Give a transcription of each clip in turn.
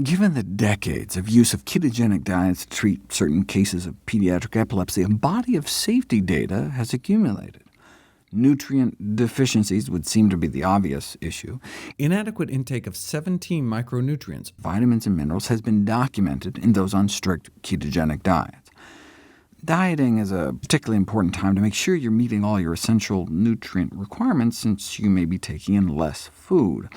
Given the decades of use of ketogenic diets to treat certain cases of pediatric epilepsy, a body of safety data has accumulated. Nutrient deficiencies would seem to be the obvious issue. Inadequate intake of 17 micronutrients, vitamins and minerals, has been documented in those on strict ketogenic diets. Dieting is a particularly important time to make sure you're meeting all your essential nutrient requirements, since you may be taking in less food.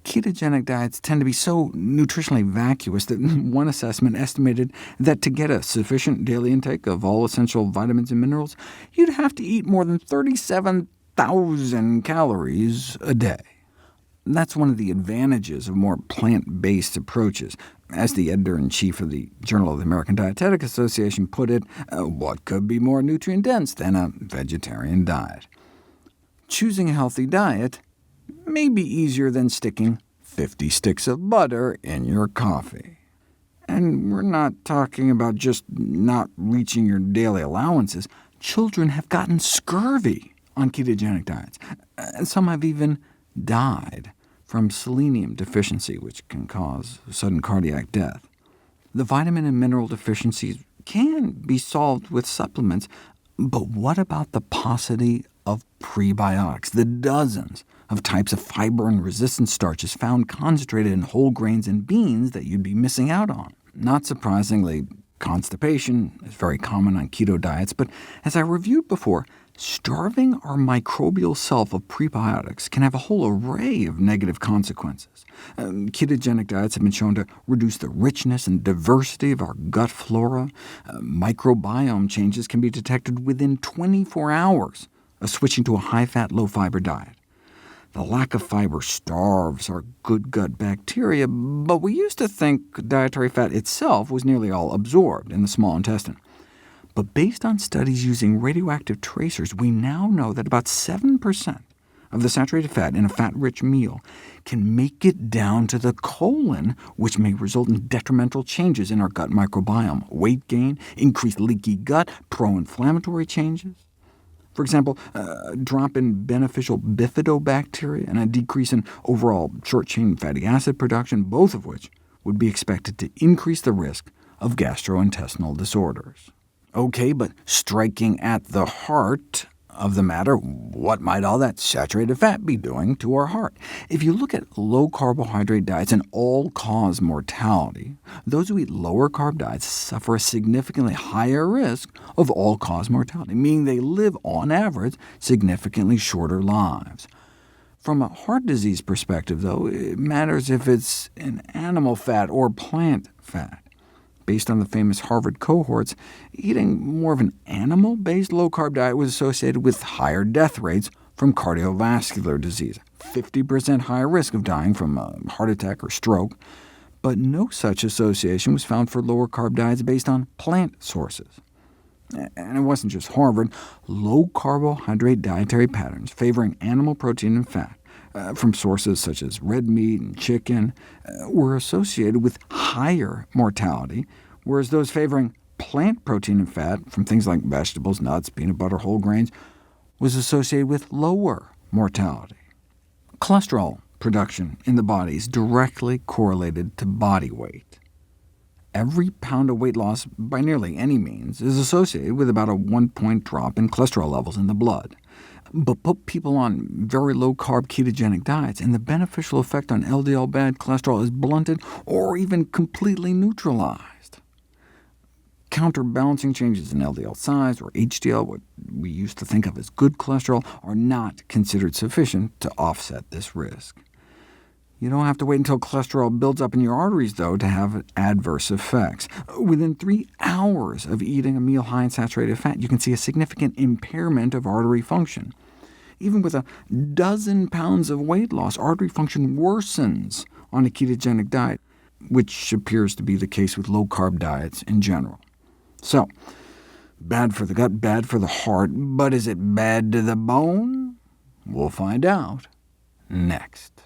Ketogenic diets tend to be so nutritionally vacuous that one assessment estimated that to get a sufficient daily intake of all essential vitamins and minerals, you'd have to eat more than 37,000 calories a day. That's one of the advantages of more plant-based approaches. As the editor-in-chief of the Journal of the American Dietetic Association put it, what could be more nutrient-dense than a vegetarian diet? Choosing a healthy diet may be easier than sticking 50 sticks of butter in your coffee. And we're not talking about just not reaching your daily allowances. Children have gotten scurvy on ketogenic diets, and some have even died from selenium deficiency, which can cause sudden cardiac death. The vitamin and mineral deficiencies can be solved with supplements, but what about the paucity of prebiotics, the dozens of types of fiber and resistant starches found concentrated in whole grains and beans that you'd be missing out on? Not surprisingly, constipation is very common on keto diets, but as I reviewed before, starving our microbial self of prebiotics can have a whole array of negative consequences. Ketogenic diets have been shown to reduce the richness and diversity of our gut flora. Microbiome changes can be detected within 24 hours of switching to a high-fat, low-fiber diet. The lack of fiber starves our good gut bacteria, but we used to think dietary fat itself was nearly all absorbed in the small intestine. But based on studies using radioactive tracers, we now know that about 7% of the saturated fat in a fat-rich meal can make it down to the colon, which may result in detrimental changes in our gut microbiome, weight gain, increased leaky gut, pro-inflammatory changes. For example, a drop in beneficial bifidobacteria and a decrease in overall short-chain fatty acid production, both of which would be expected to increase the risk of gastrointestinal disorders. OK, but striking at the heart of the matter, what might all that saturated fat be doing to our heart? If you look at low-carbohydrate diets and all-cause mortality, those who eat lower-carb diets suffer a significantly higher risk of all-cause mortality, meaning they live, on average, significantly shorter lives. From a heart disease perspective, though, it matters if it's an animal fat or plant fat. Based on the famous Harvard cohorts, eating more of an animal-based low-carb diet was associated with higher death rates from cardiovascular disease, 50% higher risk of dying from a heart attack or stroke, but no such association was found for lower-carb diets based on plant sources. And it wasn't just Harvard. Low-carbohydrate dietary patterns favoring animal protein and fat, from sources such as red meat and chicken, were associated with higher mortality, whereas those favoring plant protein and fat, from things like vegetables, nuts, peanut butter, whole grains, was associated with lower mortality. Cholesterol production in the body is directly correlated to body weight. Every pound of weight loss, by nearly any means, is associated with about a 1-point drop in cholesterol levels in the blood. But put people on very low-carb ketogenic diets, and the beneficial effect on LDL bad cholesterol is blunted or even completely neutralized. Counterbalancing changes in LDL size, or HDL, what we used to think of as good cholesterol, are not considered sufficient to offset this risk. You don't have to wait until cholesterol builds up in your arteries, though, to have adverse effects. Within 3 hours of eating a meal high in saturated fat, you can see a significant impairment of artery function. Even with a dozen pounds of weight loss, artery function worsens on a ketogenic diet, which appears to be the case with low-carb diets in general. So, bad for the gut, bad for the heart, but is it bad to the bone? We'll find out next.